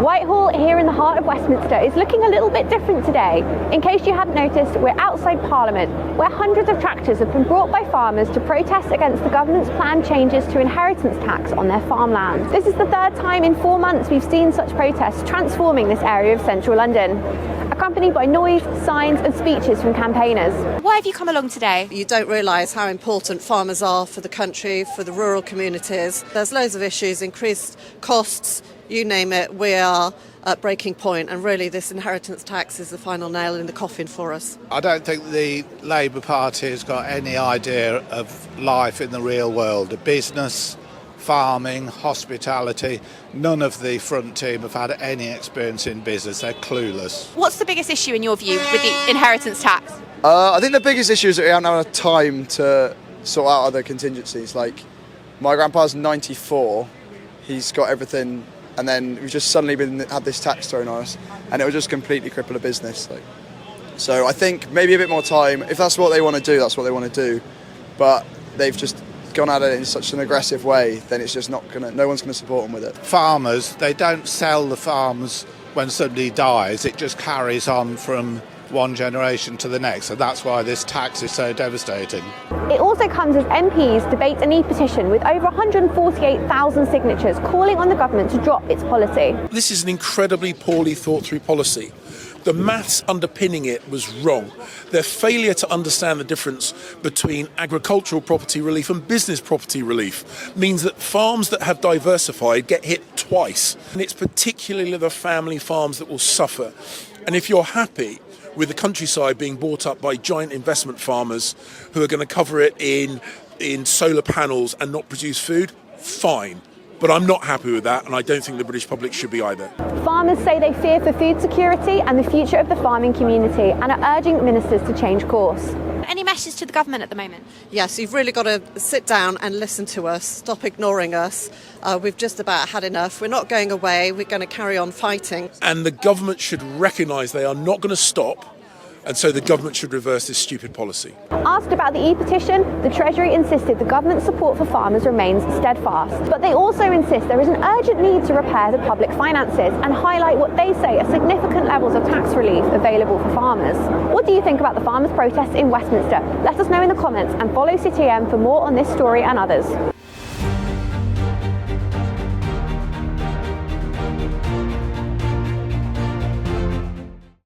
Whitehall, here in the heart of Westminster, is looking a little bit different today. In case you hadn't noticed, we're outside Parliament, where hundreds of tractors have been brought by farmers to protest against the government's planned changes to inheritance tax on their farmland. This is the third time in 4 months we've seen such protests transforming this area of central London, accompanied by noise, signs and speeches from campaigners. Why have you come along today? You don't realise how important farmers are for the country, for the rural communities. There's loads of issues, increased costs, you name it, we are at breaking point, and really this inheritance tax is the final nail in the coffin for us. I don't think the Labour Party has got any idea of life in the real world, of business, farming, hospitality. None of the front team have had any experience in business. They're clueless. What's the biggest issue in your view with the inheritance tax? I think the biggest issue is that we haven't had enough time to sort out other contingencies. Like, my grandpa's 94, he's got everything, and then we've just suddenly had this tax thrown on us, and it will just completely cripple a business. So I think maybe a bit more time. If that's what they want to do, that's what they want to do. But they've just gone at it in such an aggressive way, then it's just no one's going to support them with it. Farmers, they don't sell the farms when somebody dies. It just carries on from one generation to the next, and that's why this tax is so devastating. It also comes as MPs debate an e-petition with over 148,000 signatures calling on the government to drop its policy. This is an incredibly poorly thought through policy. The maths underpinning it was wrong. Their failure to understand the difference between agricultural property relief and business property relief means that farms that have diversified get hit twice. And it's particularly the family farms that will suffer. And if you're happy with the countryside being bought up by giant investment farmers who are going to cover it in solar panels and not produce food, fine. But I'm not happy with that, and I don't think the British public should be either. Farmers say they fear for food security and the future of the farming community and are urging ministers to change course. Any message to the government at the moment? Yes, you've really got to sit down and listen to us, stop ignoring us. We've just about had enough. We're not going away, we're going to carry on fighting. And the government should recognise they are not going to stop, and so the government should reverse this stupid policy. Asked about the e-petition, the Treasury insisted the government's support for farmers remains steadfast. But they also insist there is an urgent need to repair the public finances and highlight what they say are significant levels of tax relief available for farmers. What do you think about the farmers' protests in Westminster? Let us know in the comments and follow CTM for more on this story and others.